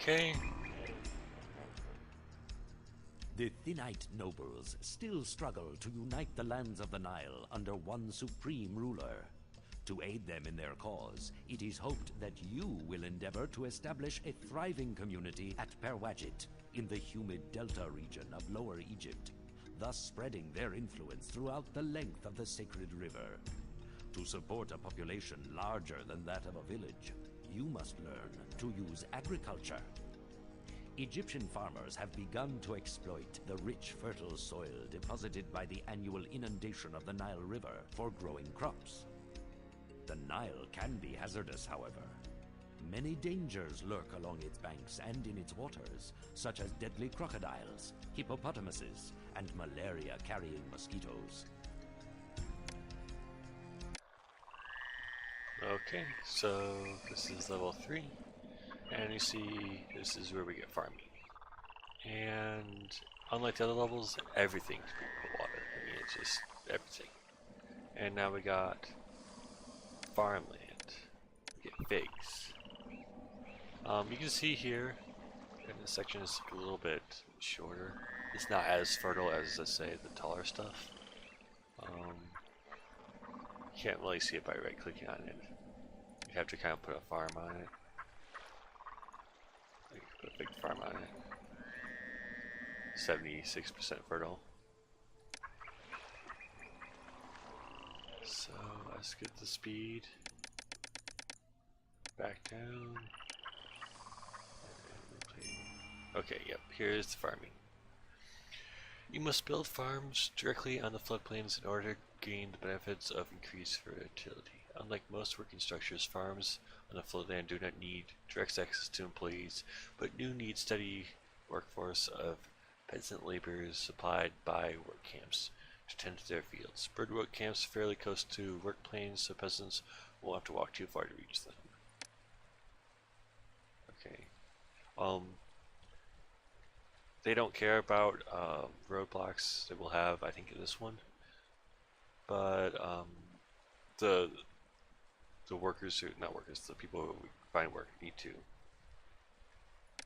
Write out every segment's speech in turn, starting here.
Okay. The Thinite nobles still struggle to unite the lands of the Nile under one supreme ruler. To aid them in their cause, it is hoped that you will endeavor to establish a thriving community at Perwadjyt, in the humid delta region of Lower Egypt, thus spreading their influence throughout the length of the sacred river. To support a population larger than that of a village, you must learn to use agriculture. Egyptian farmers have begun to exploit the rich, fertile soil deposited by the annual inundation of the Nile River for growing crops. The Nile can be hazardous, however. Many dangers lurk along its banks and in its waters, such as deadly crocodiles, hippopotamuses, and malaria-carrying mosquitoes. Okay, so this is level 3, and you see this is where we get farming. And unlike the other levels, everything's being water. I mean, it's just everything. And now we got farmland. We get figs. You can see here, and this section is a little bit shorter. It's not as fertile as, let's say, the taller stuff. You can't really see it by right-clicking on it. You have to kind of put a farm on it. You can put a big farm on it. 76% fertile. So let's get the speed back down. Okay, yep, here's the farming. You must build farms directly on the floodplains in order to gain the benefits of increased fertility. Unlike most working structures, farms on the floodland do not need direct access to employees, but do need steady workforce of peasant laborers supplied by work camps to tend to their fields. Bird work camps fairly close to work plains, so peasants won't have to walk too far to reach them. Okay. They don't care about roadblocks that we'll have, I think, in this one. But the workers who, not workers, the people who find work need to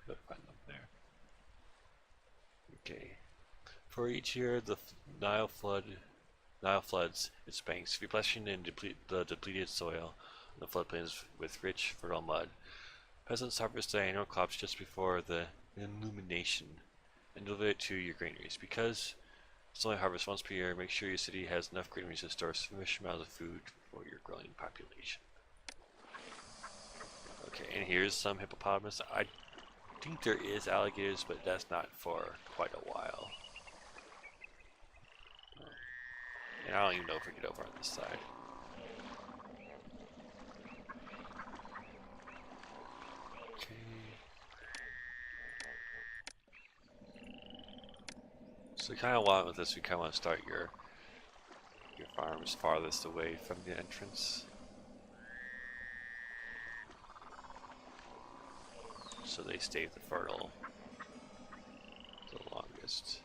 find them there. Okay. For each year the Nile floods its banks, replenishing and the depleted soil on the floodplains with rich, fertile mud. Peasants harvest their annual crops just before the illumination and deliver it to your granaries. Because it's only harvested once per year, make sure your city has enough granaries to store sufficient amounts of food for your growing population. Okay, and here's some hippopotamus. I think there is alligators, but that's not for quite a while. And I don't even know if we can get over on this side. So we kind of want with this, we kind of want to start your farms farthest away from the entrance, so they stay the fertile the longest.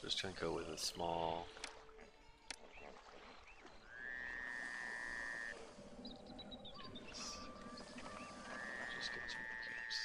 Just trying to go with a small. Just get some camps.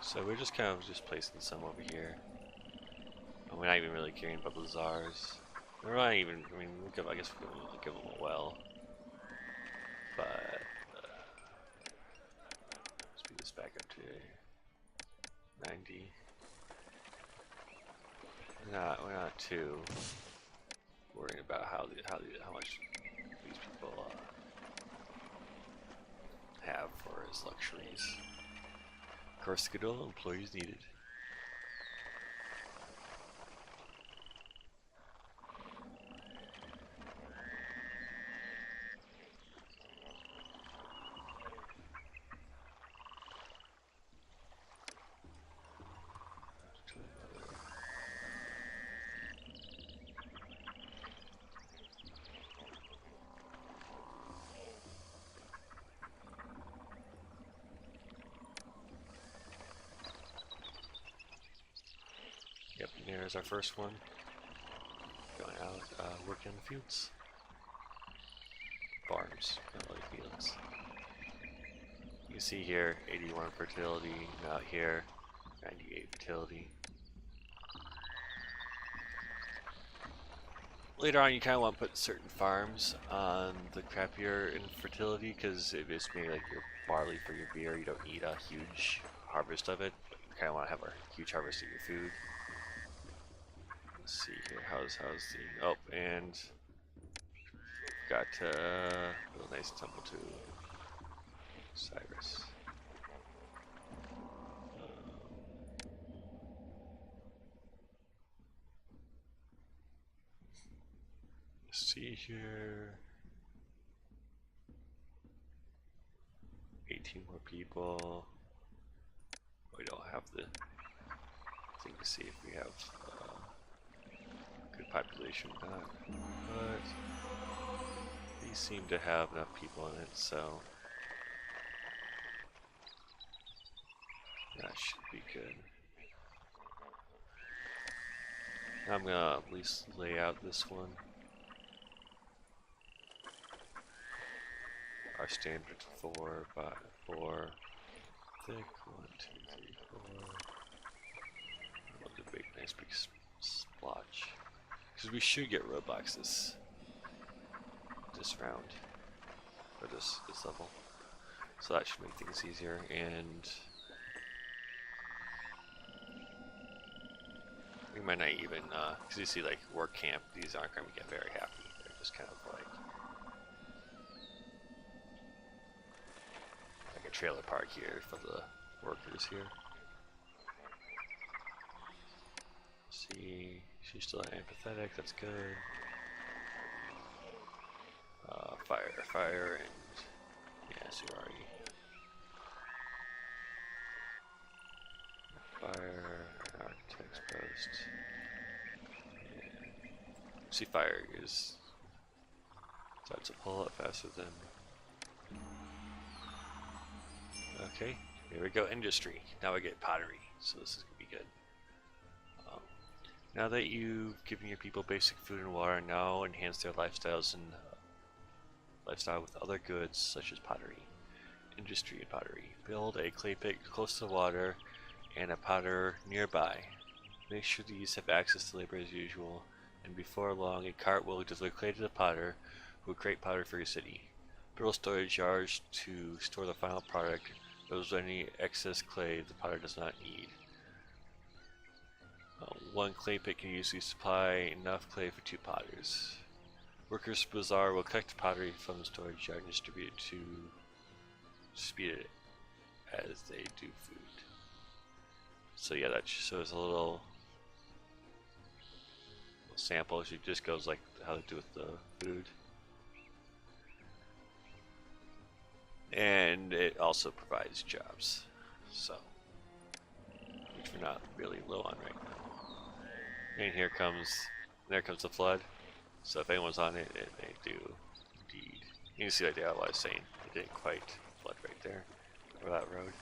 So we're just kind of just placing some over here. And we're not even really caring about the czars. We're not even, I mean, I guess we can give them a well. But, speed this back up to 90. We're not too worried about how much these people have for his luxuries. Of course, Skadol employees needed. Yep, there's our first one. Going out, working in the fields. Farms, not really fields. You can see here, 81 fertility, out here, 98 fertility. Later on, you kind of want to put certain farms on the crappier infertility because it is maybe like your barley for your beer. You don't need a huge harvest of it, but you kind of want to have a huge harvest of your food. Let's see here, how's the, oh, and got to build a nice temple to Cyrus. Let's see here, 18 more people. We don't have the thing to see if we have good population or not, but these seem to have enough people in it, so that should be good. I'm gonna at least lay out this one. Our standard 4 by 4 thick. 1, 2, 3, 4. I want a big, nice big splotch. Because we should get roadblocks this round, or this level, so that should make things easier. And we might not even, because you see, like work camp, these aren't going to get very happy. They're just kind of like a trailer park here for the workers here. See, she's still empathetic. That's good. Fire, and yeah, Surari. Fire, architect's post. Yeah. See, fire is starts to pull up faster than. Okay, here we go. Industry. Now we get pottery, so this is gonna be good. Now that you've given your people basic food and water, now enhance their lifestyles and lifestyle with other goods such as pottery. Industry and pottery. Build a clay pit close to the water and a potter nearby. Make sure these have access to labor as usual, and before long a cart will deliver clay to the potter who will create pottery for your city. Build storage yards to store the final product. Those any excess clay the potter does not need. One clay pit can usually supply enough clay for 2 potters. Workers' Bazaar will collect pottery from the storage yard and distribute it to speed it as they do food. So yeah, that shows a little sample. It just goes like how to do with the food. And it also provides jobs, so which we're not really low on right now. And there comes the flood. So if anyone's on it, it may do indeed. You can see like I was saying, it didn't quite flood right there, or that road.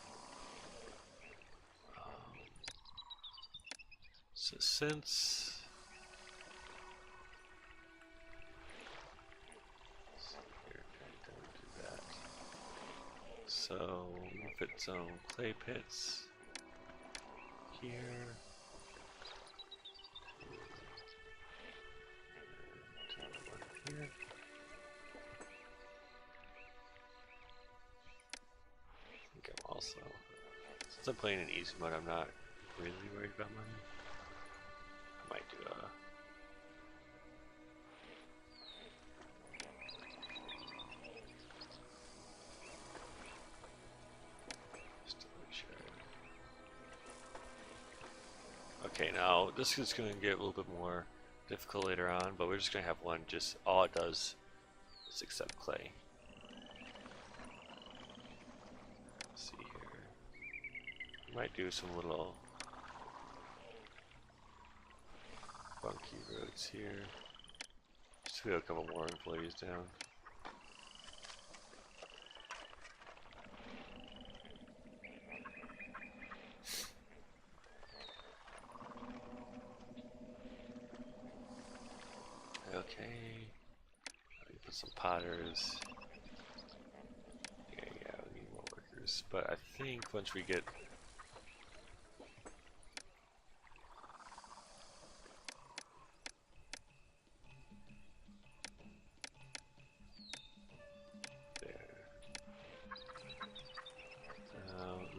So since here, don't do that. So we'll put some clay pits here. Here. I think I'm also, since I'm playing in easy mode, I'm not really worried about money. I might do a... Okay, now this is going to get a little bit more difficult later on, but we're just going to have one, just all it does is accept clay. Let's see here. Might do some little funky roads here. Just to get a couple more employees down. Okay, put some potters. Yeah, we need more workers. But I think once we get there,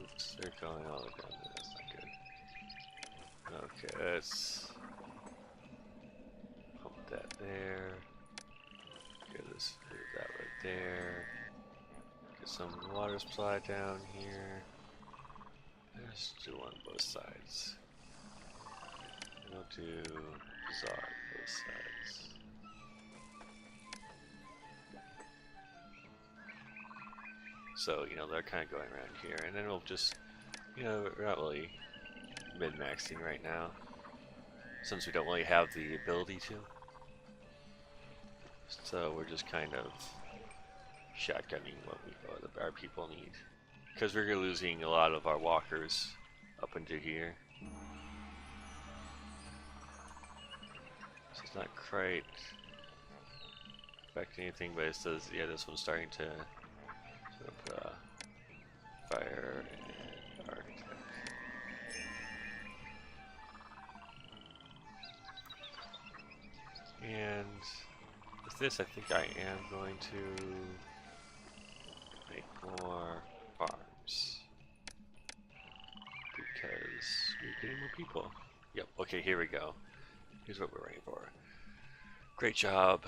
oops, they're going all the way down there. That's not good. Okay, let's pump that there. Get this, move that right there. Get some water supply down here. Let's do on both sides. And we'll do bazaar on both sides. So, you know, they're kind of going around here. And then we'll just, you know, we're not really min-maxing right now, since we don't really have the ability to. So we're just kind of shotgunning what our people need, because we're losing a lot of our walkers up into here. So it's not quite affecting anything, but it says, yeah, this one's starting to sort of put fire and architect. And with this, I think I am going to make more farms, because we're getting more people. Yep, okay, here we go. Here's what we're waiting for. Great job.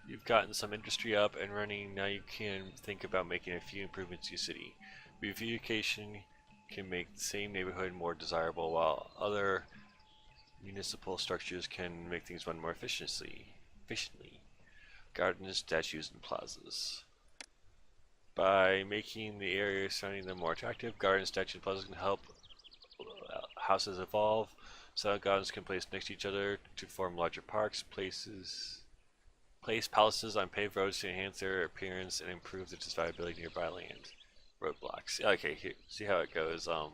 You've gotten some industry up and running. Now you can think about making a few improvements to your city. Beautification can make the same neighborhood more desirable, while other municipal structures can make things run more efficiently. Gardens, statues, and plazas. By making the area surrounding them more attractive, gardens, statues, and plazas can help houses evolve. Some gardens can place next to each other to form larger parks. Place palaces on paved roads to enhance their appearance and improve the desirability of nearby land. Roadblocks. Okay, here, see how it goes. So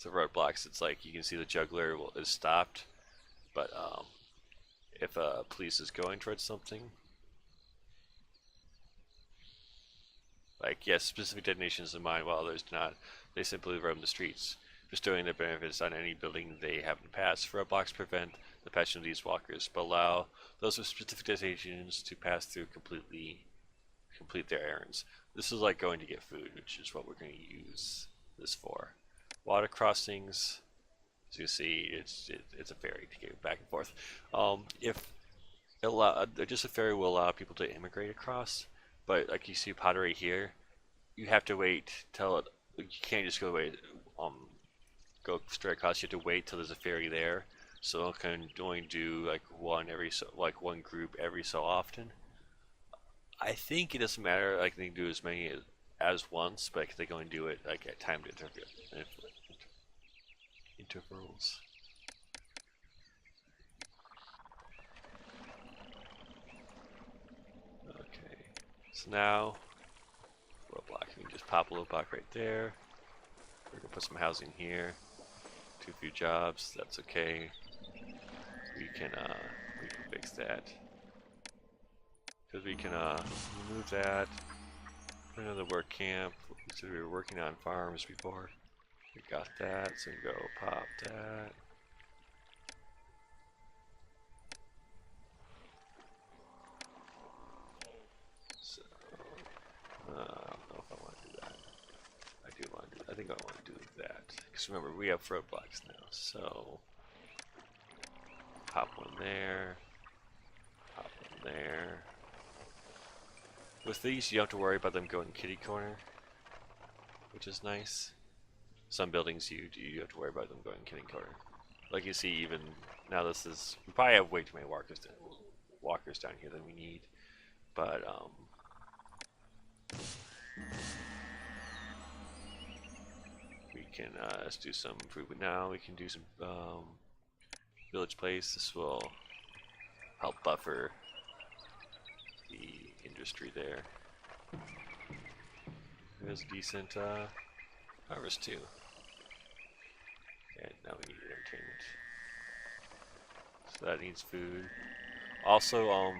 roadblocks, it's like you can see the juggler is stopped, but if police is going towards something, like, yes, specific detonations in mind, while others do not, they simply roam the streets, bestowing their benefits on any building they happen to pass. Roadblocks prevent the passing of these walkers, but allow those with specific destinations to pass through complete their errands. This is like going to get food, which is what we're going to use this for. Water crossings, as you see, it's a ferry to get back and forth. Just a ferry will allow people to immigrate across, but like you see pottery here, you have to wait till you can't just go straight across. You have to wait till there's a ferry there. So it can only do like one group every so often. I think it doesn't matter. Like they can do as many as once, but they can only do it like at timed intervals. Okay, so now roadblock. We can just pop a little block right there. We're gonna put some housing here. Too few jobs. That's okay. We can fix that. Because we can remove that. Put another work camp. So we were working on farms before. We got that, so we go pop that. So I don't know if I want to do that. I do roadblocks. Remember, we have roadblocks now, so hop one there, hop one there. With these, you don't have to worry about them going kitty corner, which is nice. Some buildings you have to worry about them going kitty corner. Like you see, even now, we probably have way too many walkers down here than we need, but we can let's do some improvement now. We can do some village place. This will help buffer the industry there. There's a decent harvest too. And now we need entertainment. So that needs food. Also,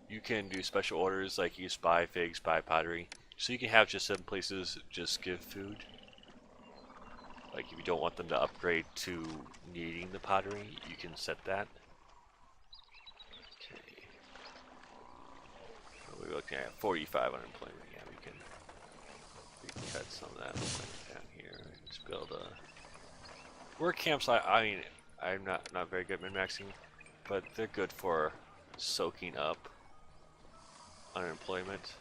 you can do special orders like you buy figs, buy pottery. So you can have just some places just give food. Like if you don't want them to upgrade to needing the pottery, you can set that. Okay. So we're looking at 45 unemployment. Yeah, we can cut some of that unemployment down here. Just build a work camps. I mean, I'm not very good at min-maxing, but they're good for soaking up unemployment.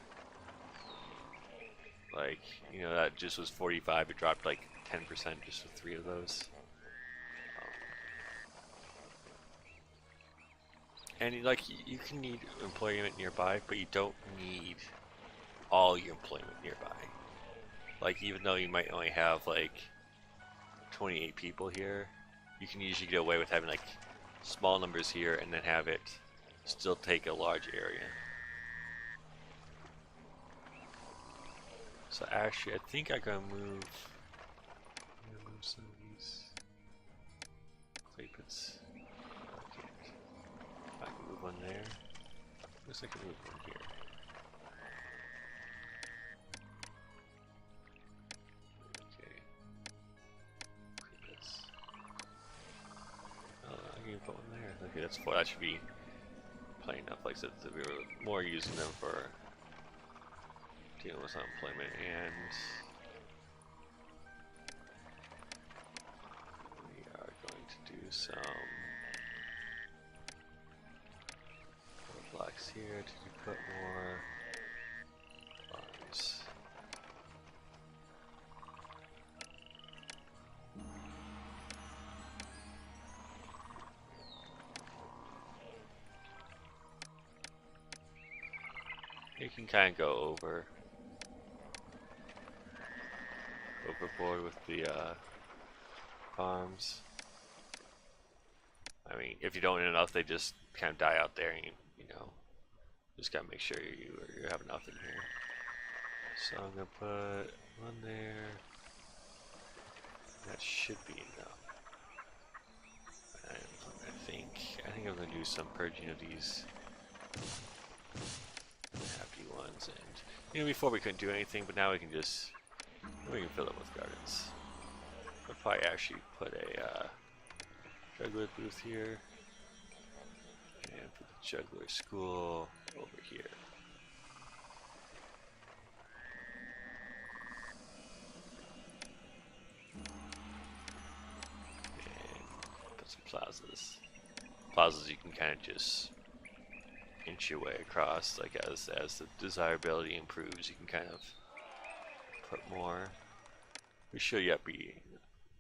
Like, you know, that just was 45. It dropped like 10% just with 3 of those. And like, you can need employment nearby, but you don't need all your employment nearby. Like, even though you might only have like 28 people here, you can usually get away with having like small numbers here and then have it still take a large area. So actually, I think I gotta move some of these clay pits. I can move one there. I guess I can move one here. Okay. Clay pits. Oh, I can put one there. Okay, that's 4. That should be plenty enough. Like I said, we were more using them for dealing with unemployment, and we are going to do some blocks here to put more farms. You can kind of go overboard with the farms. I mean, if you don't need enough, they just kind of die out there, and you know, just gotta make sure you have enough in here. So I'm gonna put one there. That should be enough. And I think I'm gonna do some purging of these happy ones, and you know, before we couldn't do anything, but now we can fill it with gardens. I'll probably actually put a juggler booth here, and put the juggler school over here. And put some plazas. Plazas you can kind of just inch your way across, like as the desirability improves, you can kind of put more. We should yet be,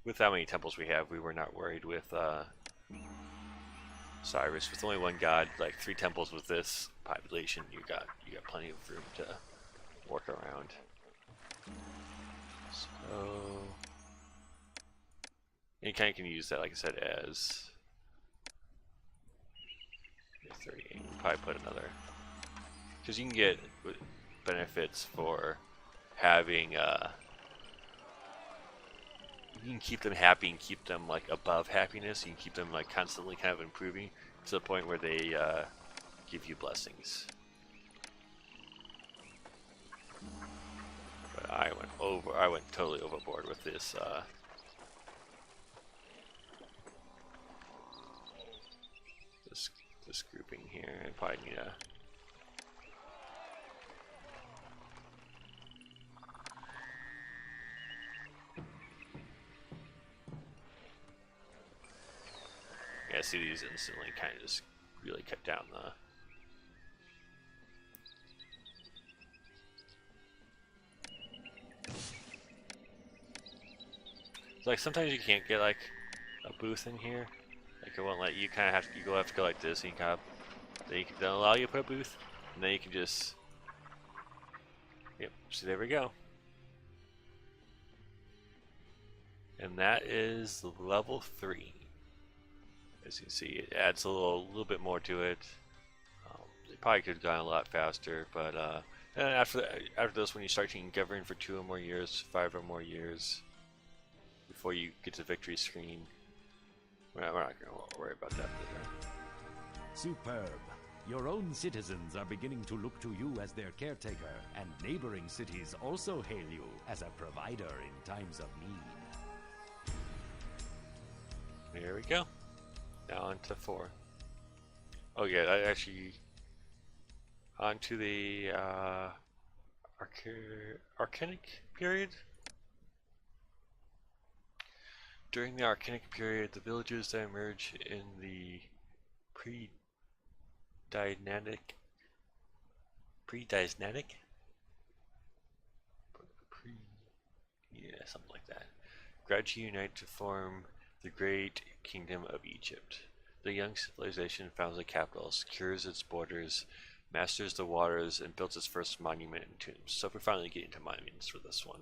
with how many temples we have, we were not worried with Cyrus. With only one god, like 3 temples with this population, you got plenty of room to work around. So you kind of can use that, like I said, as 38. We'll probably put another, because you can get benefits for having you can keep them happy and keep them like above happiness. You can keep them like constantly kind of improving to the point where they give you blessings. But I went totally overboard with this this grouping here. I probably need a cities instantly kind of just really cut down the. So, like sometimes you can't get like a booth in here. Like it won't let you. Kind of have to. You have to go like this, and you kind of they'll allow you to put a booth, and then you can just. Yep. So there we go. And that is level 3. As you can see, it adds a little bit more to it. It probably could have gone a lot faster, but and after this, when you start, you can govern for 2 or more years, 5 or more years, before you get to the victory screen. We're not going to worry about that later. Superb. Your own citizens are beginning to look to you as their caretaker, and neighboring cities also hail you as a provider in times of need. There we go. Now on to 4. Oh yeah, that actually on to the Archaic period. During the Archaic period, the villages that emerge in the pre-dynamic something like that, gradually unite to form the Great Kingdom of Egypt. The young civilization founds the capital, secures its borders, masters the waters, and builds its first monument and tombs. So we're finally getting to monuments for this one.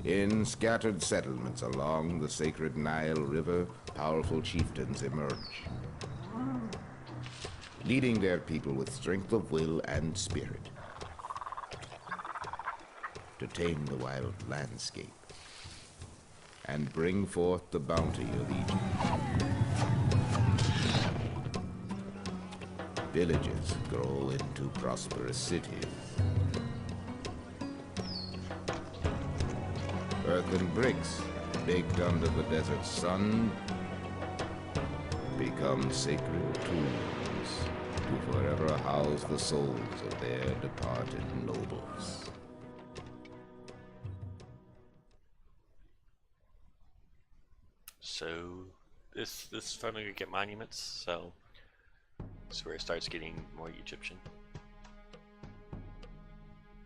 In scattered settlements along the sacred Nile River, powerful chieftains emerge, leading their people with strength of will and spirit to tame the wild landscape and bring forth the bounty of Egypt. Villages grow into prosperous cities. Earthen bricks, baked under the desert sun, become sacred tombs to forever house the souls of their departed nobles. So this is finally gonna get monuments, so this is where it starts getting more Egyptian.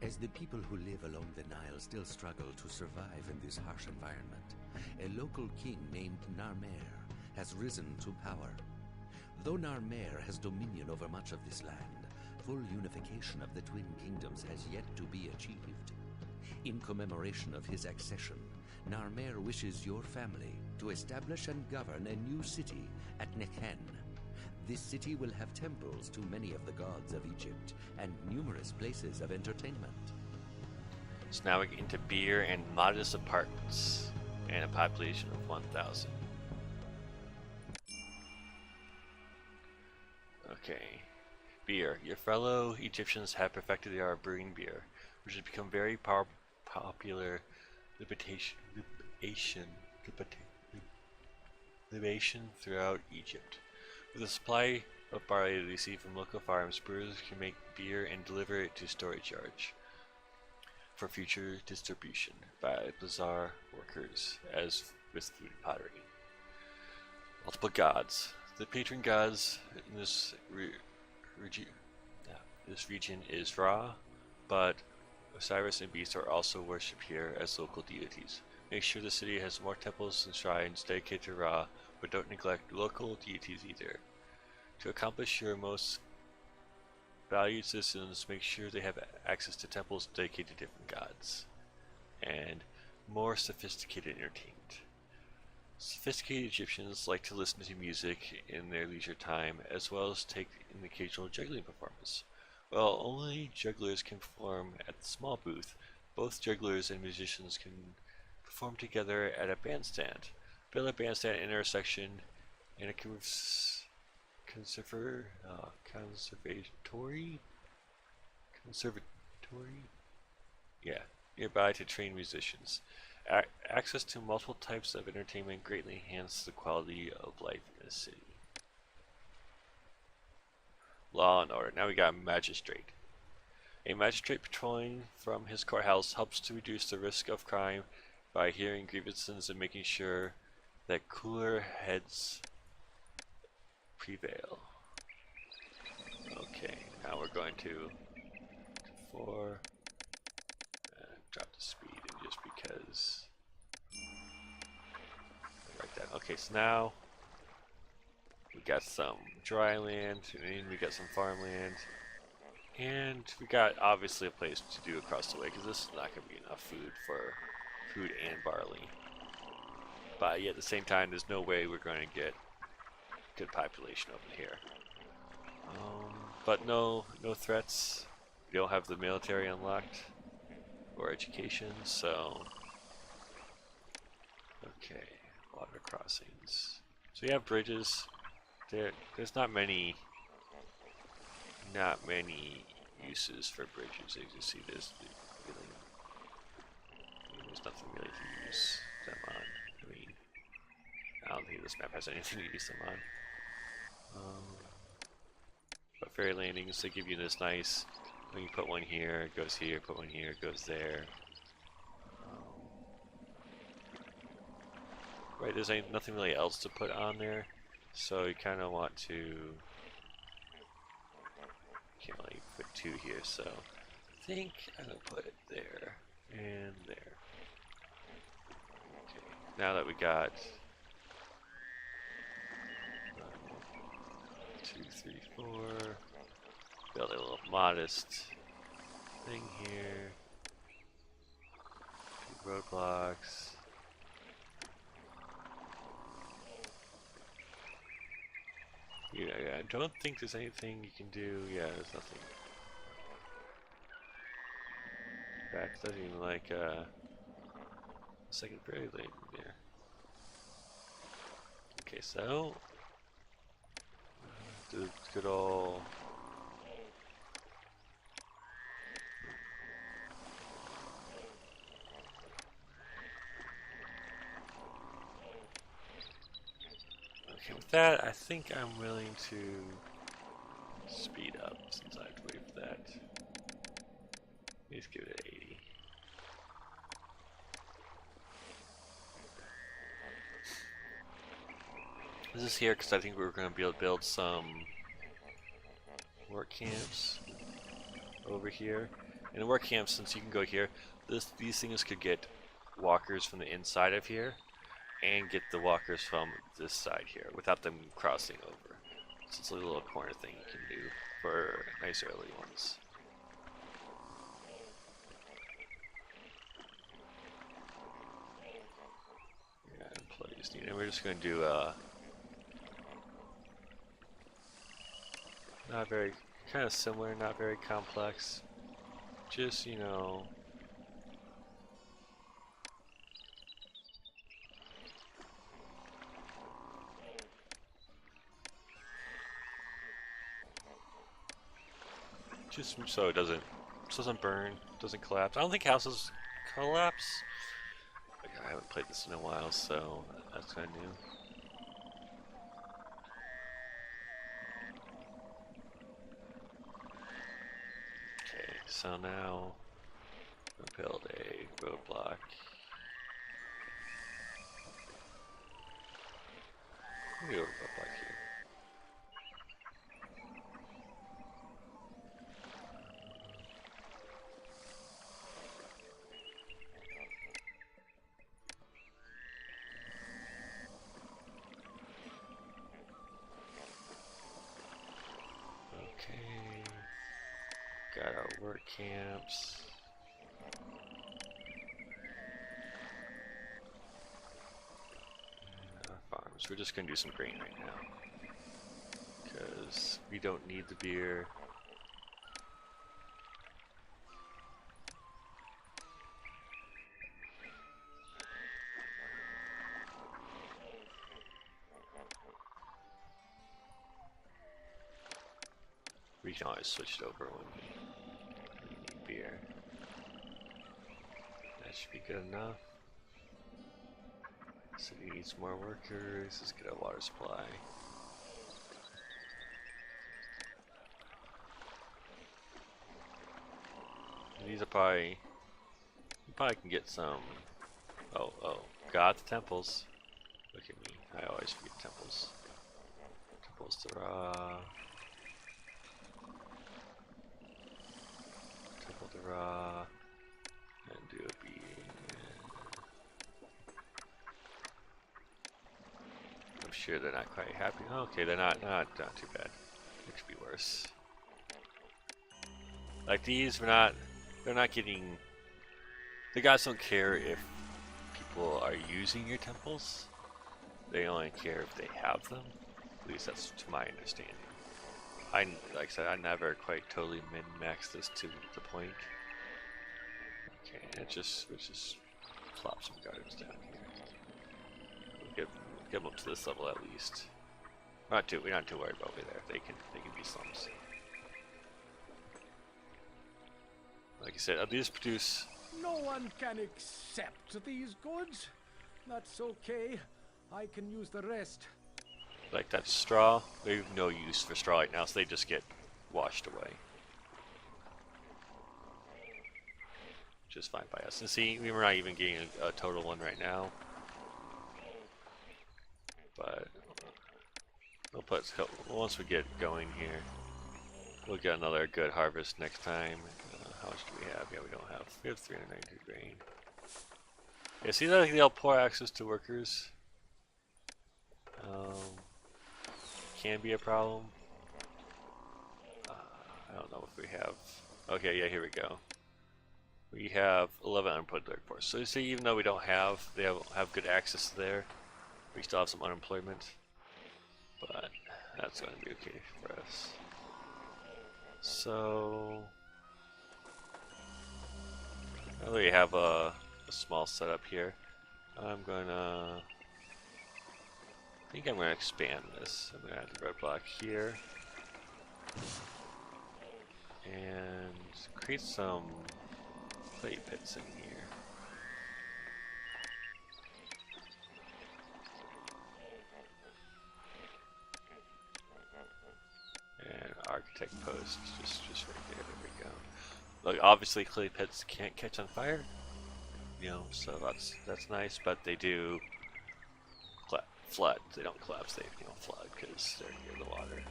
As the people who live along the Nile still struggle to survive in this harsh environment, a local king named Narmer has risen to power. Though Narmer has dominion over much of this land, full unification of the twin kingdoms has yet to be achieved. In commemoration of his accession, Narmer wishes your family to establish and govern a new city at Nekhen. This city will have temples to many of the gods of Egypt and numerous places of entertainment. So now we get into beer and modest apartments and a population of 1,000. Okay. Beer. Your fellow Egyptians have perfected the art of brewing beer, which has become very popular libation throughout Egypt. With a supply of barley received from local farms, brewers can make beer and deliver it to storage yards for future distribution by bazaar workers, as with food and pottery. Multiple gods. The patron gods in this region is Ra, but Osiris and Beast are also worshipped here as local deities. Make sure the city has more temples and shrines dedicated to Ra, but don't neglect local deities either. To accomplish your most valued citizens, make sure they have access to temples dedicated to different gods, and more sophisticated entertainment. Sophisticated Egyptians like to listen to music in their leisure time, as well as take an occasional juggling performance. While only jugglers can perform at the small booth, both jugglers and musicians can perform together at a bandstand. Build a bandstand intersection in a conservatory, yeah, nearby to train musicians. Access to multiple types of entertainment greatly enhance the quality of life in the city. Law and order. Now we got a magistrate. A magistrate patrolling from his courthouse helps to reduce the risk of crime by hearing grievances and making sure that cooler heads prevail. Okay, now we're going to 4 and drop the speed just because. Write that. Okay, so now we got some dry land, and we got some farmland, and we got obviously a place to do across the way because this is not going to be enough food for food and barley. But yet at the same time, there's no way we're going to get good population over here. But no threats. We don't have the military unlocked or education, so okay. Water crossings. So you have bridges. There's not many uses for bridges. As you see, there's nothing really to use them on. I mean, I don't think this map has anything to use them on. But ferry landings, they give you this nice. When you put one here, it goes here. Put one here, it goes there. Right, there's nothing really else to put on there, so you kind of want to. Can't really put 2 here, so I think I'm gonna put it there and there. Okay, now that we got 1, 2, 3, 4, build a little modest thing here. 2 roadblocks. Yeah, I don't think there's anything you can do. Yeah, there's nothing. In fact, it doesn't even like a second ferry lane there. Okay, so the good old. Okay, with that, I think I'm willing to speed up since I have to wait for that. Let's give it an 80. This is here because I think we were going to be able to build some work camps over here. And the work camps, since you can go here, these things could get walkers from the inside of here and get the walkers from this side here without them crossing over. So it's a little corner thing you can do for nice early ones. Yeah, employees need, and we're just going to do not very, kind of similar, not very complex. Just, you know, just so it doesn't burn, doesn't collapse. I don't think houses collapse. I haven't played this in a while, so that's kind of new. Okay, so now we'll build a roadblock. Maybe a roadblock here. Got our work camps. And our farms. We're just going to do some grain right now. Because we don't need the beer. We can always switch it over when we need beer. That should be good enough. City needs more workers. Let's get a water supply. These are probably, you probably can get some. Oh, got the temples. Look at me, I always forget temples. Temples to Ra. Temple to Ra. And do a being. I'm sure they're not quite happy. Okay, they're not too bad. It could be worse. Like these, they're not getting. The gods don't care if people are using your temples. They only care if they have them. At least that's to my understanding. Like I said, I never quite totally min-maxed this to the point. Okay, let's just plop some gardens down here. We'll get them up to this level at least. We're not too worried about over there. They can be slums. Like I said, these produce. No one can accept these goods. That's okay. I can use the rest. Like that straw, they have no use for straw right now, so they just get washed away. Which is fine by us. And see, we're not even getting a total one right now. But we'll put once we get going here, we'll get another good harvest next time. How much do we have? Yeah, we have 392 grain. Yeah, see that they'll poor access to workers. Can be a problem. I don't know if we have. Okay, yeah, here we go. We have 11 unemployed workforce. So you see, even though we don't have, they have good access there, we still have some unemployment. But that's going to be okay for us. So I already have a small setup here. I think I'm going to expand this. I'm going to add the red block here. And create some clay pits in here. And architect post, just right there. There we go. Look, obviously clay pits can't catch on fire. You know, so that's nice, but they do flood. They don't collapse, they flood because they're near the water.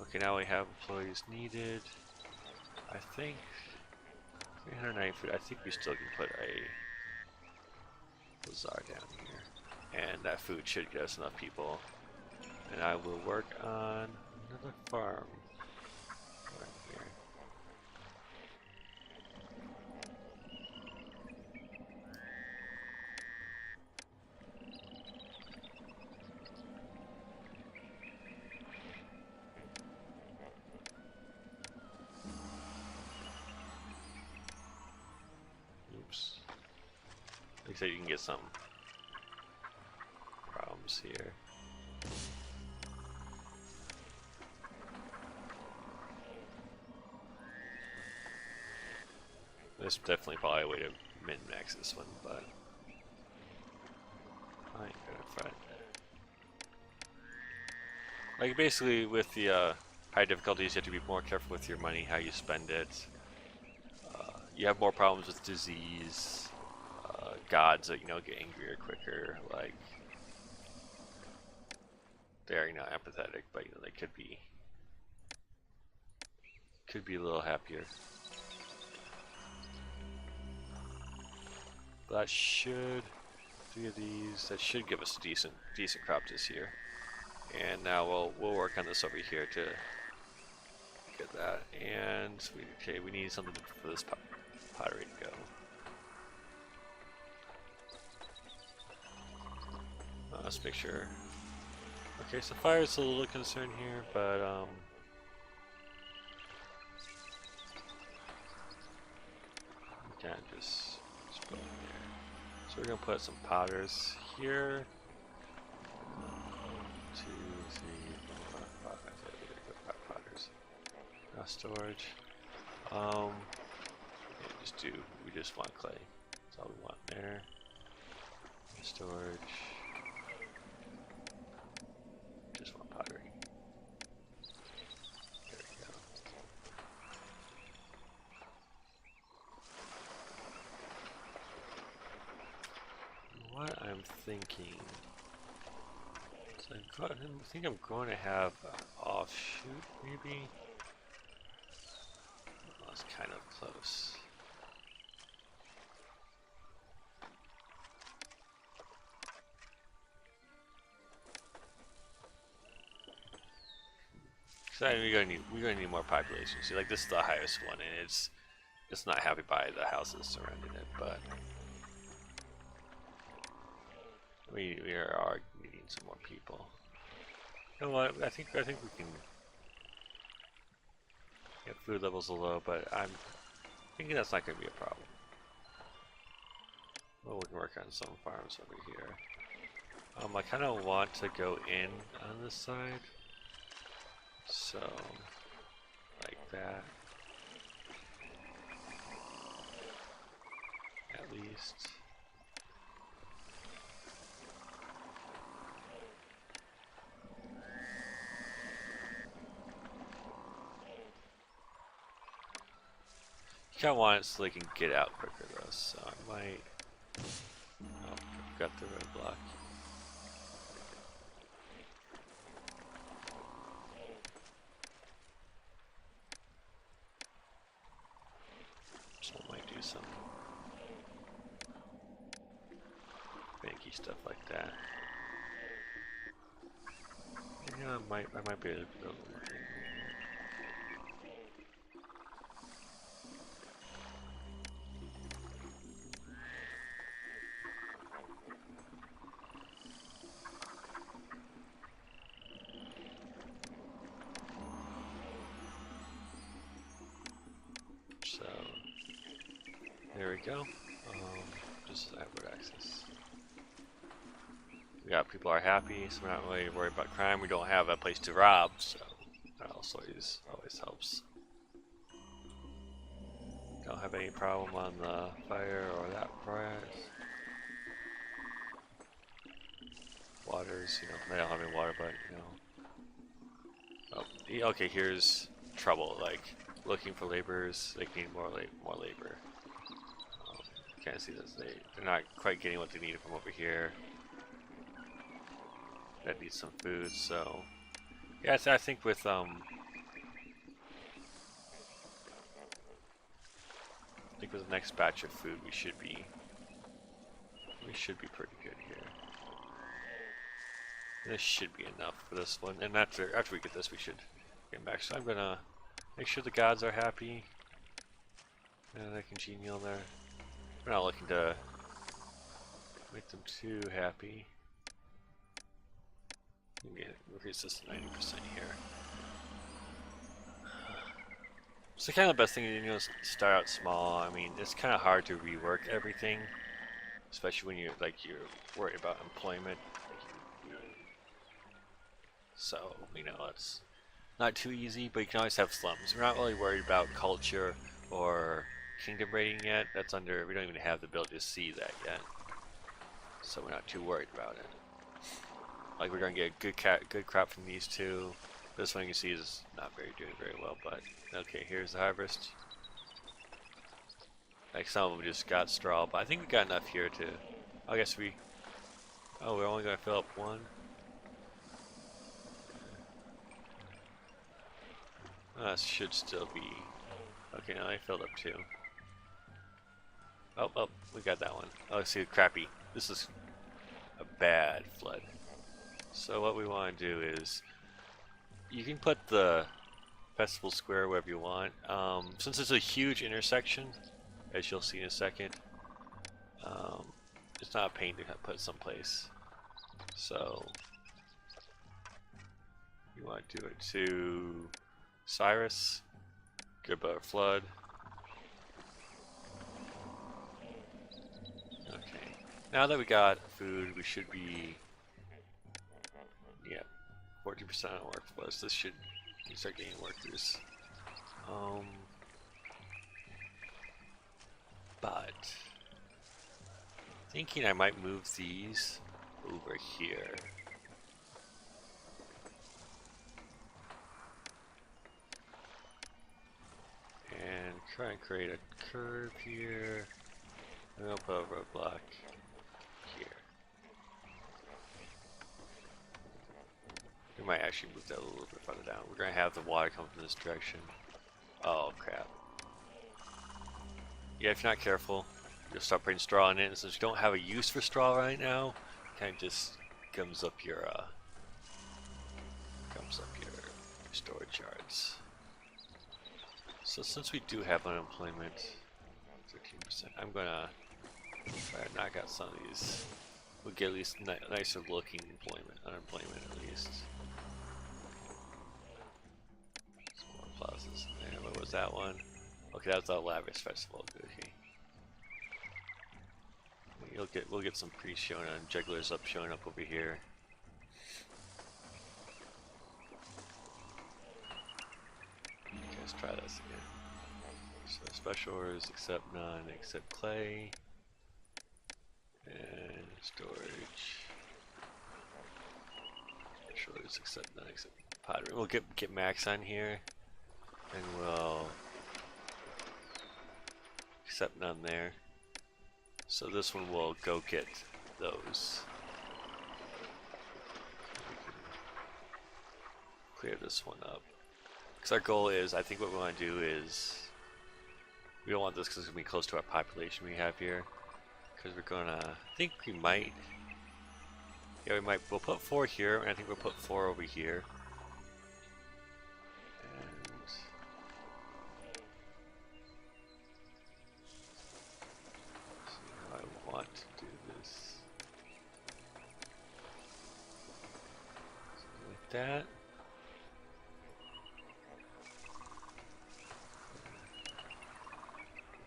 Okay, now we have employees needed. I think 390 food. I think we still can put a bazaar down here, and that food should get us enough people. And I will work on another farm right here. Oops. Looks like you can get some problems here. There's definitely probably a way to min-max this one, but I ain't gonna fret. Like basically with the high difficulties, you have to be more careful with your money, how you spend it. You have more problems with disease, gods that get angrier quicker. Like they're empathetic, but they could be a little happier. That should 3 of these. That should give us a decent crop this year. And now we'll work on this over here to get that. And we need something for this pottery to go. Let's make sure. Okay, so fire is a little concern here, but we can't just put it there. So we're gonna put some potters here. 2, 3, 4, 5, 5 potters. Now storage. Yeah, we just want clay. That's all we want there. Storage. Just want pottery. There we go. I'm thinking. So I think I'm going to have an offshoot, maybe. Oh, that's kind of close. So we're gonna need more population. See, like this is the highest one, and it's not happy by the houses surrounding it, but we are needing some more people. You know what? I think we can get food levels low, but I'm thinking that's not gonna be a problem. Well, we can work on some farms over here. I kind of want to go in on this side, so like that, at least. You kind of want it so they can get out quicker though, so I might. Oh, I forgot the roadblock. So I might do some banky stuff like that. Yeah, I might be able to build one. So there we go. Just outward access. Yeah, people are happy, so we're not really worried about crime. We don't have a place to rob, so that also always helps. Don't have any problem on the fire or that part. Waters, they don't have any water, but Oh, okay. Here's trouble. Like looking for laborers, they need more labor. Kind of see this. They're not quite getting what they need from over here. That needs some food, so yeah. I think with the next batch of food, we should be pretty good here. This should be enough for this one, and after we get this, we should get back. So I'm gonna make sure the gods are happy and they're congenial there. We're not looking to make them too happy. Increase this to 90% here. So kind of the best thing to do is start out small. I mean, it's kind of hard to rework everything, especially when you're worried about employment. So it's not too easy, but you can always have slums. We're not really worried about culture or kingdom rating yet. That's under. We don't even have the ability to see that yet, so we're not too worried about it. Like we're gonna get good crop from these two. This one you can see is not doing very well, but okay. Here's the harvest. Like some of them just got straw, but I think we got enough here to. I guess we. Oh, we're only gonna fill up one. Should still be. Okay, now I filled up two. Oh, we got that one. Oh, let's see, crappy. This is a bad flood. So what we want to do is, you can put the festival square wherever you want. Since it's a huge intersection, as you'll see in a second, it's not a pain to put someplace. So you want to do it to Cyrus, good about a flood. Okay, now that we got food, we should be 40% on workforce. This should start getting workers. But thinking I might move these over here. And try and create a curve here. And I'll put a roadblock here. We might actually move that a little bit farther down. We're gonna have the water come from this direction. Oh crap. Yeah, if you're not careful, you'll start putting straw in it, and since you don't have a use for straw right now, it kind of just gums up your storage yards. So since we do have unemployment, 13%, I'm gonna try to knock out some of these. We'll get at least nicer looking unemployment at least. Some more plazas in there. What was that one? Okay, that's the Lavish Festival. Good. Okay. We'll get some priests showing on jugglers showing up over here. Okay, let's try this again. So special orders accept none, except clay and storage. Special orders accept none, except pottery. We'll get max on here, and we'll accept none there. So this one will go get those. Clear this one up. Because our goal is, I think what we want to do is, we don't want this because it's going to be close to our population we have here. Because we're going to, I think we might, yeah we'll put 4 here, and I think we'll put 4 over here. That.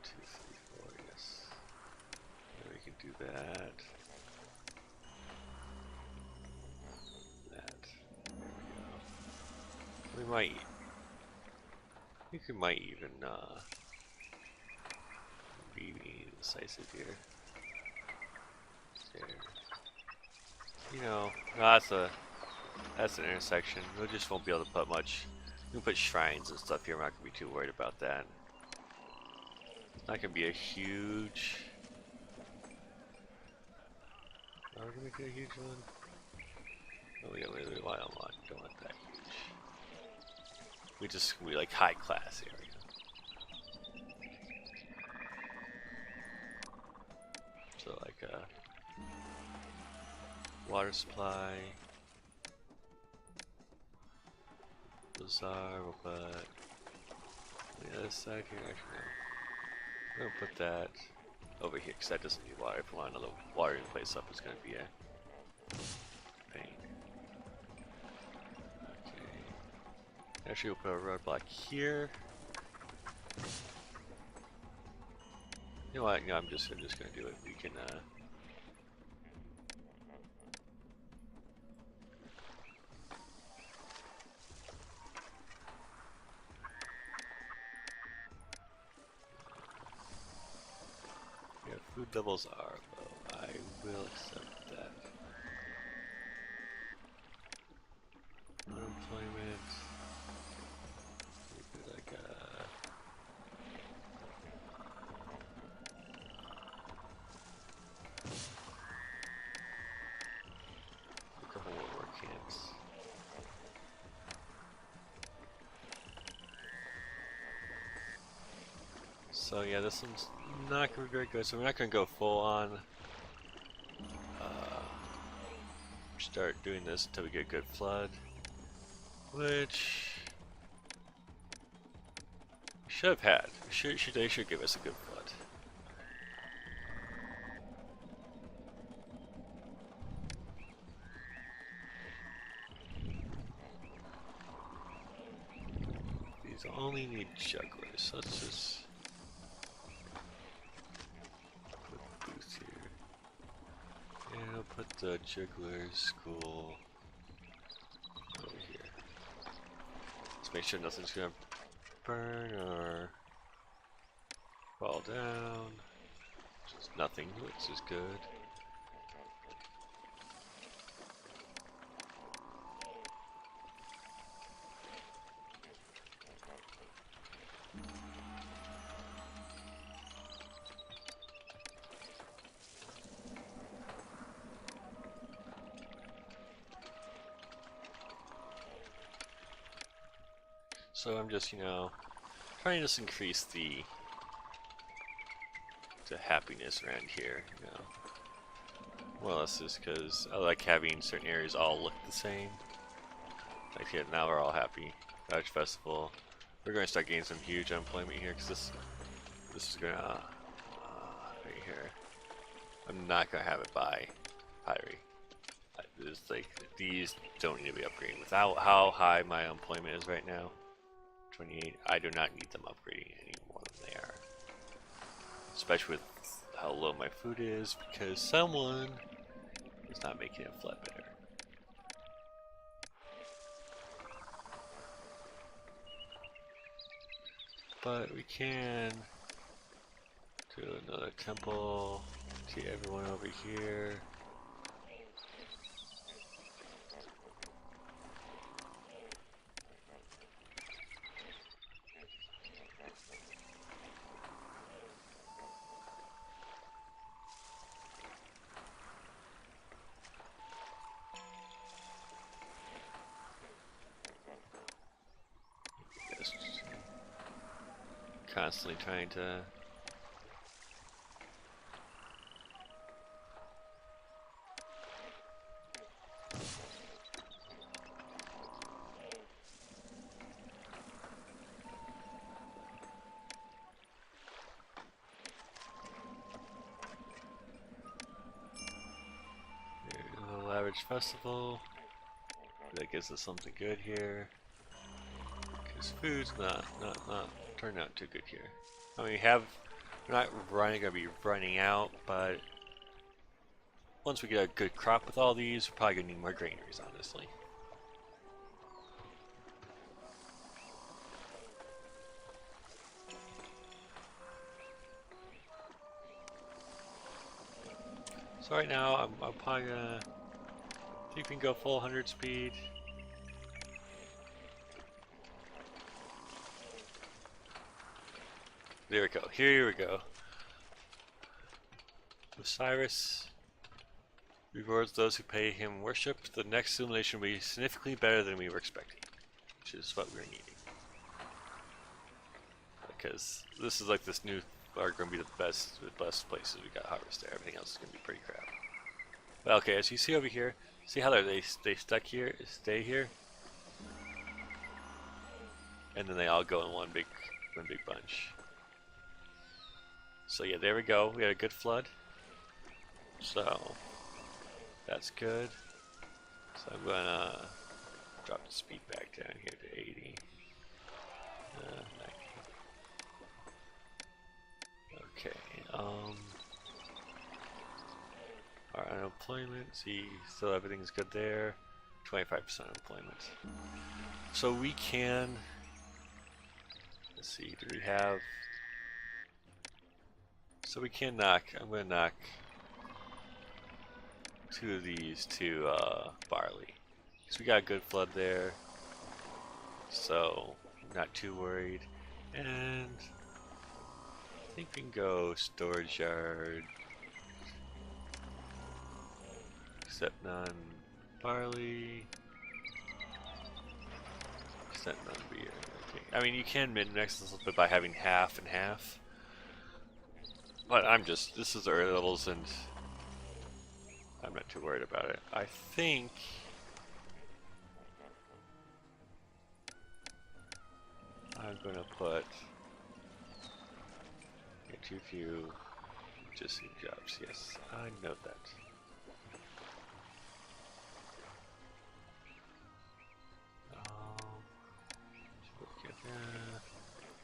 2, 3, 4, yes. And we can do that. That. We might. I think we might even be decisive here. There. You know, no, that's an intersection. We just won't be able to put much. We can put shrines and stuff here. I'm not gonna be too worried about that. It's not gonna be a huge. Are we gonna make it a huge one? Oh, we don't want that huge. We like high class area. So like a water supply. Bazaar, we'll put the other side here. Actually, no. We'll put that over here because that doesn't need water. If we want another watering place up, it's going to be a pain. Okay. Actually, we'll put a roadblock here. You know what? No, I'm just going to do it. We can. Food levels are low. I will accept that. Unemployment. Like a couple more work camps. So yeah, this one's not going to be very good, so we're not going to go full on start doing this until we get a good flood, which we should have had. They should give us a good flood. These only need jugglers, so let's just put the juggler school over here. Let's make sure nothing's gonna burn or fall down. Just nothing, which is good. So I'm just, you know, trying to just increase the happiness around here, you know. Well, that's just because I like having certain areas all look the same. Like here, now we're all happy. Dodge Festival. We're going to start getting some huge unemployment here because this is going to right here. I'm not going to have it by Pyre. It's like these don't need to be upgraded. Without how high my unemployment is right now, 28. I do not need them upgrading any more than they are. Especially with how low my food is, because someone is not making it flat better. But we can do another temple to everyone over here. Constantly trying to a little average festival. That gives us something good here. Because food's not turning out too good here. I mean, we're not gonna be running out, but once we get a good crop with all these, we're probably gonna need more granaries, honestly. So right now, I'm probably gonna see if we can go full 100 speed. There we go. Here we go. Osiris rewards those who pay him worship. The next simulation will be significantly better than we were expecting, which is what we were needing. Because this is like this new are going to be the best places we got harvest there. Everything else is going to be pretty crap. But okay, as you see over here, see how they stuck here, stay here, and then they all go in one big bunch. So yeah, there we go. We had a good flood. So that's good. So I'm gonna drop the speed back down here to 80. 90. Okay. Our unemployment. See, still everything's good there. 25% unemployment. So we can. Let's see. Do we have? So we can knock. I'm gonna knock 2 of these to barley. So we got a good flood there. So I'm not too worried. And I think we can go storage yard. Except none barley. Except none beer. Okay. I mean, you can min-max this a little bit by having half and half. But this is the early levels and I'm not too worried about it. I think I'm gonna put too few just in jobs. Yes, I know that.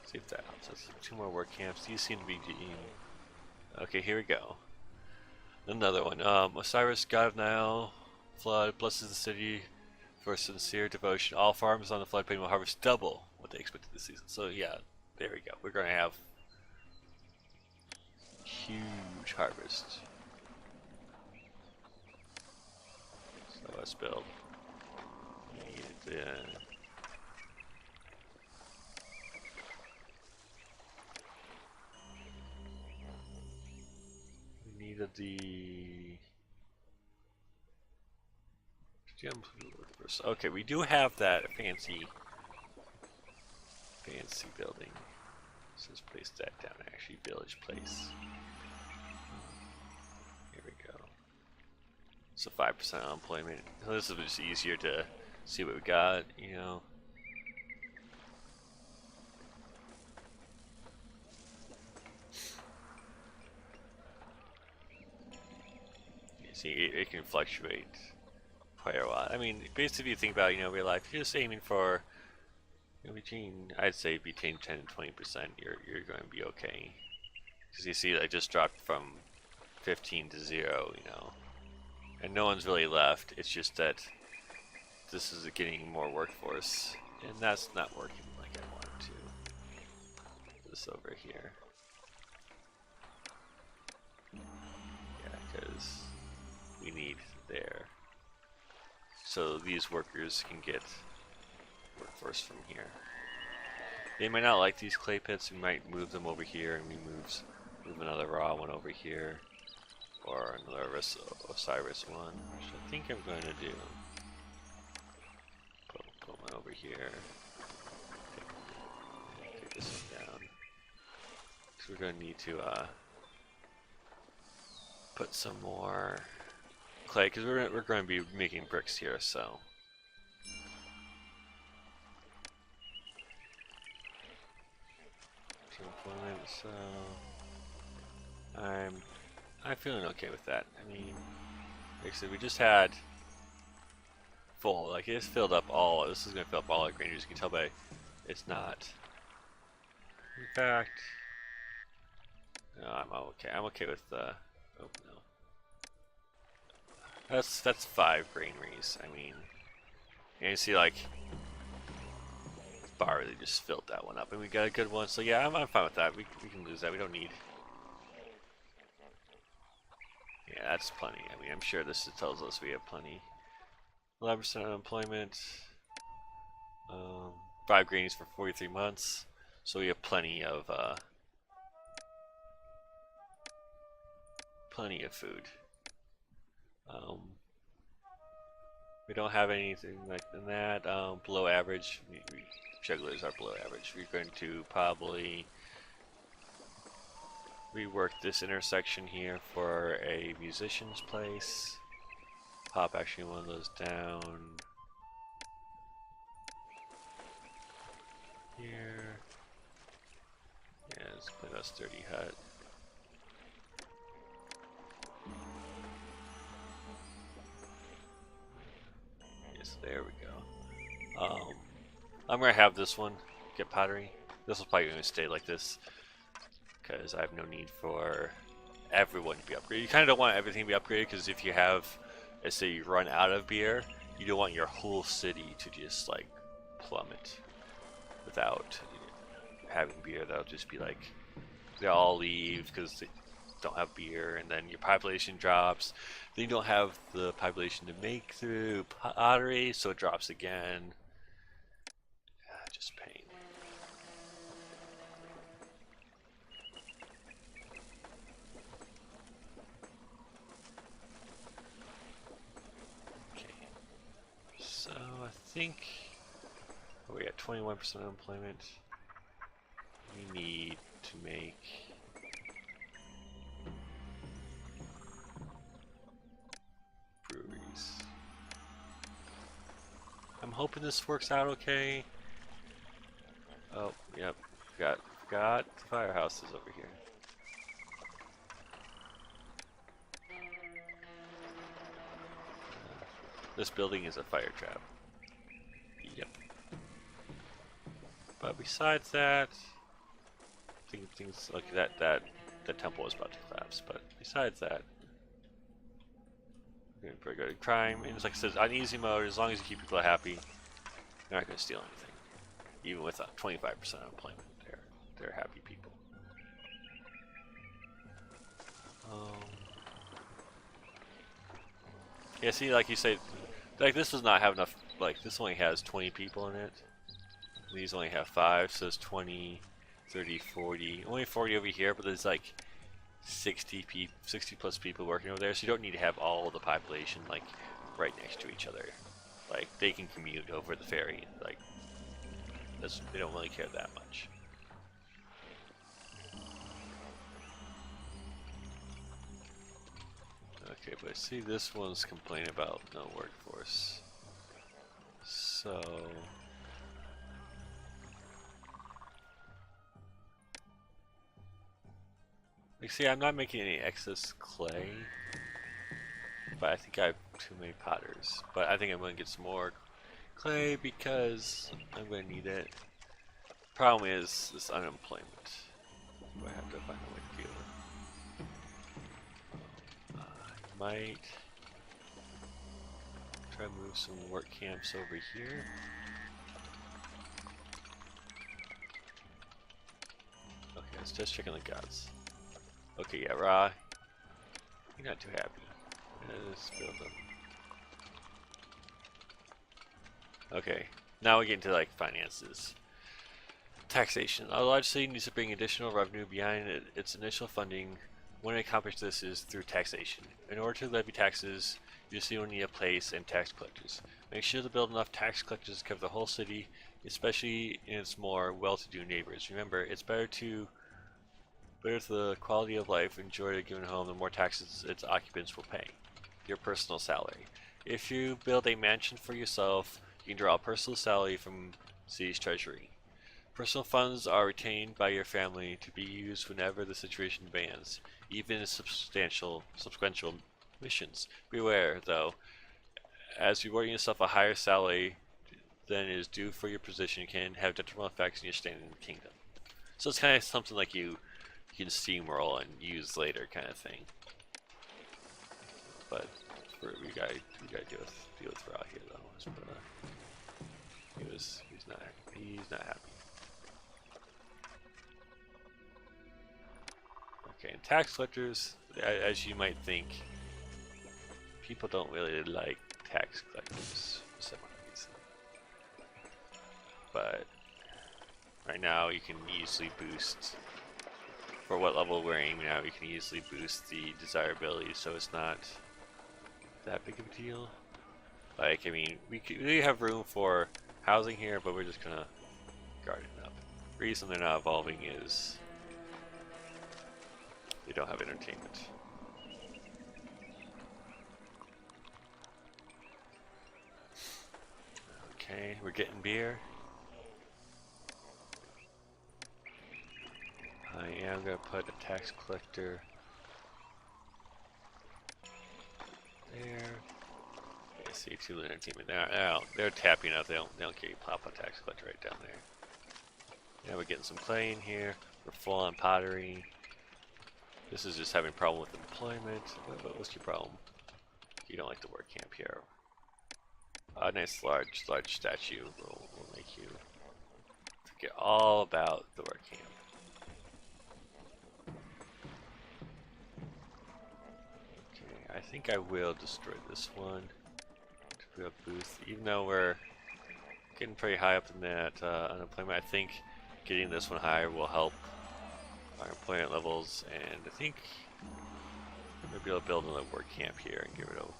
See if that helps us. 2 more work camps. These seem to be getting. Okay, here we go. Another one. Osiris, god of Nile, flood, blesses the city for sincere devotion. All farmers on the floodplain will harvest double what they expected this season. So yeah, there we go. We're gonna have huge harvest. So let's build. Needed the gems. Okay, we do have that fancy Fancy building. Let's just place that down. Actually, village place. Here we go. So 5% unemployment. So this is just easier to see what we got, you know. You see, it can fluctuate quite a lot. I mean, basically, if you think about, you know, real life, you're just aiming for, you know, between, I'd say between 10 and 20%, you're going to be okay. Because you see, I just dropped from 15 to 0, you know, and no one's really left. It's just that this is getting more workforce, and that's not working like I want it to. This over here. Yeah, because we need there. So these workers can get workforce from here. They might not like these clay pits. We might move them over here, and we move another raw one over here, or another Osiris one, which I think I'm going to do. Put one over here. Take this one down. So we're going to need to put some more clay, because we're going to be making bricks here, so. So I'm feeling okay with that. I mean, like I said, we just had full, like it's filled up all. This is going to fill up all our granges. You can tell by it's not. In fact, no, I'm okay. I'm okay with the. Oh no. That's 5 granaries. I mean, and you see like bar they just filled that one up, and we got a good one. So yeah, I'm fine with that. We can lose that. We don't need. Yeah, that's plenty. I mean, I'm sure this tells us we have plenty. 11% unemployment. 5 granies for 43 months. So we have plenty of food. We don't have anything like that. Below average. Jugglers are below average. We're going to probably rework this intersection here for a musician's place. Pop actually one of those down here. Yeah, let's play that sturdy hut. Yes, there we go. I'm gonna have this one get pottery. This is probably gonna stay like this because I have no need for everyone to be upgraded. You kind of don't want everything to be upgraded because if you have, let's say you run out of beer, you don't want your whole city to just like plummet without having beer. That'll just be like they all leave because they don't have beer, and then your population drops. Then you don't have the population to make through pottery, so it drops again. Just pain. Okay. So I think we got 21% unemployment. We need to make breweries. I'm hoping this works out okay. Oh, yep. Got the firehouses over here. This building is a fire trap. Yep. But besides that, things like that temple is about to collapse. But besides that, we're doing pretty good. Crime, and like I said, on easy mode, as long as you keep people happy, they're not going to steal anything. Even with a 25% unemployment, they're happy people. Yeah, see, like you say, like this does not have enough. Like this only has 20 people in it. These only have 5, so it's 20, 30, 40. Only 40 over here, but there's like 60 plus people working over there. So you don't need to have all the population like right next to each other. Like they can commute over the ferry. Like they don't really care that much. Okay, but see, this one's complaining about no workforce. So... like, see, I'm not making any excess clay. But I think I have too many potters. But I think I'm going to get some more clay because I'm going to need it. Problem is this unemployment. I have to find a way to deal with. Might try to move some work camps over here. Okay, let's just check on the gods. Okay, yeah, Ra, you're not too happy. Let's build them. Okay, now we get into like finances. Taxation. A large city needs to bring additional revenue behind its initial funding. One way to accomplish this is through taxation. In order to levy taxes, your city will need a place and tax collectors. Make sure to build enough tax collectors to cover the whole city, especially in its more well-to-do neighbors. Remember, it's better to the quality of life enjoyed at a given home, the more taxes its occupants will pay. Your personal salary. If you build a mansion for yourself, you can draw a personal salary from city's treasury. Personal funds are retained by your family to be used whenever the situation demands, even in substantial missions. Beware, though, as rewarding yourself a higher salary than is due for your position can have detrimental effects on your standing in the kingdom. So it's kind of something like you can steamroll and use later, kind of thing. But we gotta deal with Pharaoh here, though. He's not happy. Okay, and tax collectors, as you might think, people don't really like tax collectors for some reason. But right now, you can easily boost. For what level we're aiming at, we can easily boost the desirability, so it's not that big of a deal. Like, I mean, we have room for housing here, but we're just gonna guard it up. The reason they're not evolving is they don't have entertainment. Okay, we're getting beer. I am gonna put a tax collector there. Okay, see, two entertainment. They're tapping out. They don't care. You plop a tax collector right down there. Yeah, we're getting some clay in here. We're full on pottery. This is just having a problem with employment. What's your problem? You don't like the work camp here. A nice large statue will make you forget all about the work camp. Okay, I think I will destroy this one to put a boost. Even though we're getting pretty high up in that unemployment, I think getting this one higher will help our employment levels, and I think maybe I'll build another work camp here and get rid of.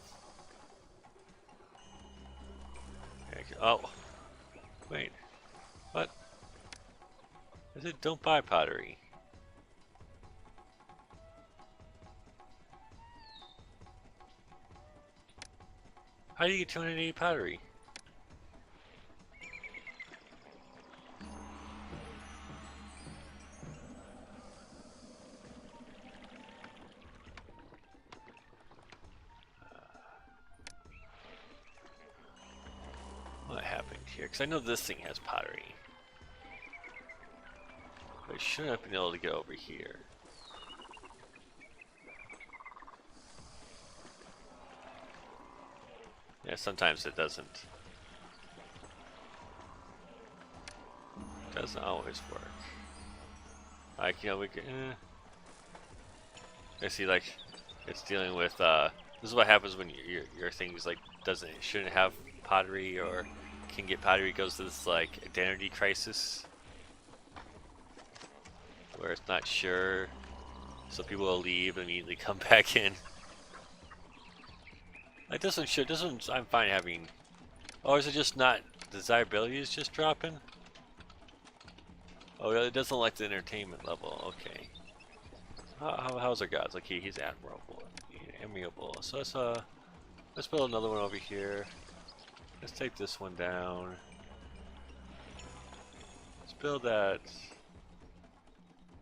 Oh, wait, what? I said don't buy pottery. How do you get 280 pottery? What happened here? Because I know this thing has pottery. But I shouldn't have been able to get over here. Yeah, sometimes it doesn't always work. Like, you know, we can, I see, like, it's dealing with, this is what happens when your things, like, shouldn't have pottery or can get pottery. It goes to this, like, identity crisis where it's not sure, so people will leave and immediately come back in. Like, this one's, I'm fine having, or is it just not, desirability is just dropping? Oh, it doesn't like the entertainment level, okay. How's our gods? Like he's admirable, amiable. So let's build another one over here. Let's take this one down. Let's build that.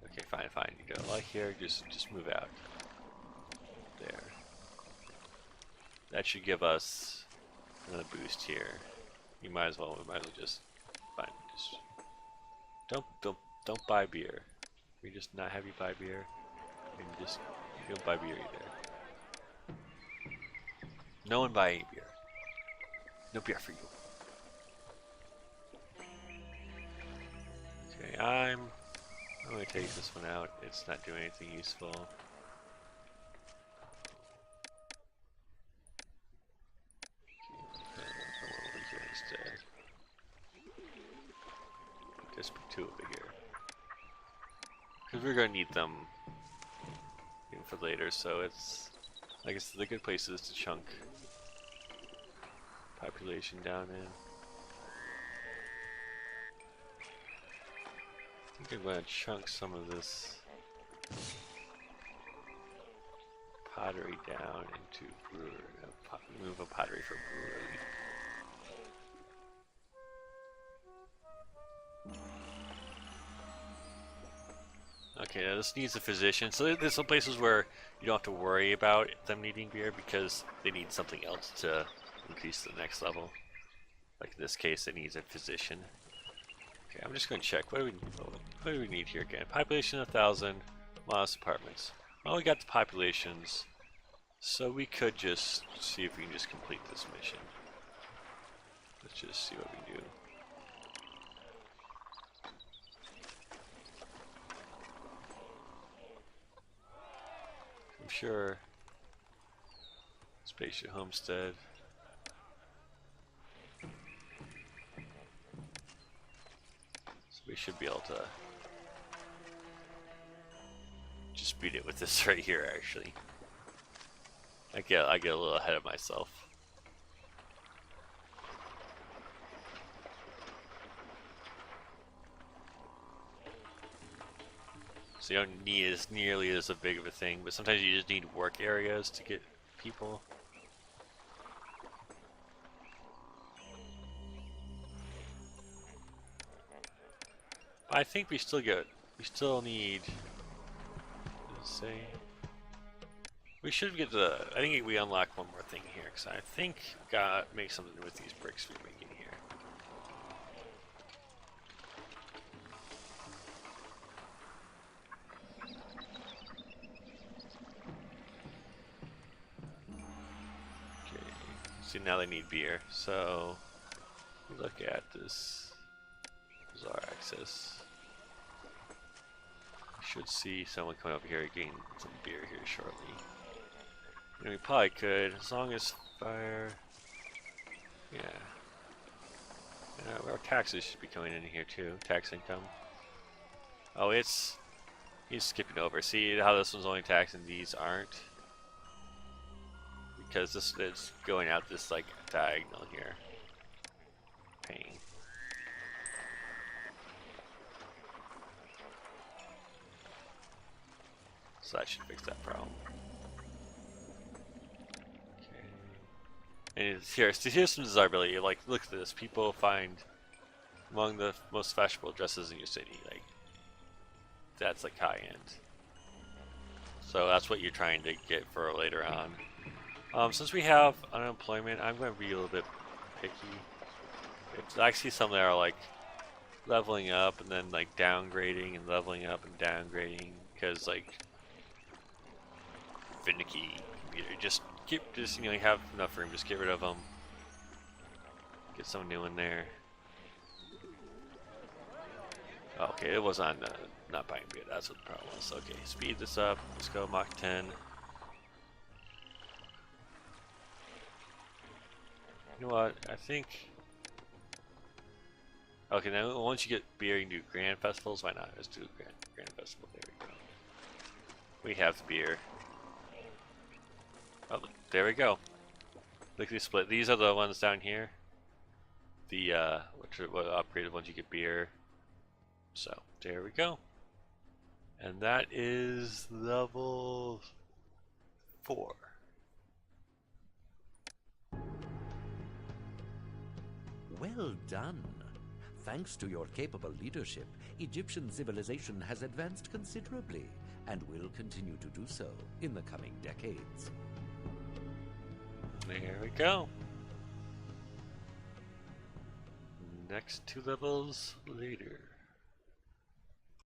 Okay, fine. You go like here. Just move out. There. That should give us another boost here. We might as well just fine. Just don't buy beer. We just not have you buy beer. And just you don't buy beer either. No one buy any beer. No beer for you. Okay, I'm gonna take this one out. It's not doing anything useful. Just put two over here. Because we're gonna need them for later, so it's I guess the good places to chunk population down in. I think I'm gonna chunk some of this pottery down into brewery. Move a pottery for brewery. Okay, now this needs a physician. So there's some places where you don't have to worry about them needing beer because they need something else to increase the next level. Like in this case, it needs a physician. Okay, I'm just going to check. What do we need here again? Population 1,000, modest apartments. Well, we got the populations, so we could just see if we can just complete this mission. Let's just see what we do. I'm sure. Spaceship homestead. So we should be able to just beat it with this right here. Actually, I get a little ahead of myself. So you don't need as nearly as big of a thing, but sometimes you just need work areas to get people. But I think we still need, let's say, we should get I think we unlock one more thing here, because I think gotta make something with these bricks we're making here. See, now they need beer, so we look at this bizarre access. We should see someone come over here getting some beer here shortly. And we probably could, as long as fire. Yeah. Our taxes should be coming in here too. Tax income. Oh, he's skipping over. See how this one's only taxed and these aren't? Because this is going out this like diagonal here. Pain. So that should fix that problem. Okay. And here's some desirability. Like, look at this. People find among the most fashionable dresses in your city. Like, that's like high end. So that's what you're trying to get for later on. Since we have unemployment, I'm going to be a little bit picky. I see some that are like leveling up and then like downgrading and leveling up and downgrading because like finicky. Just you know, you have enough room. Just get rid of them. Get some new in there. Okay, it was on not buying beer. That's what the problem was. Okay, speed this up. Let's go Mach 10. You know what? I think. Okay, now once you get beer, you can do grand festivals. Why not? Let's do a grand festival. There we go. We have the beer. Oh, there we go. Look at the split. These are the ones down here. The which are upgraded once you get beer. So there we go. And that is level 4. Well done. Thanks to your capable leadership, Egyptian civilization has advanced considerably and will continue to do so in the coming decades. There we go. Next 2 levels later.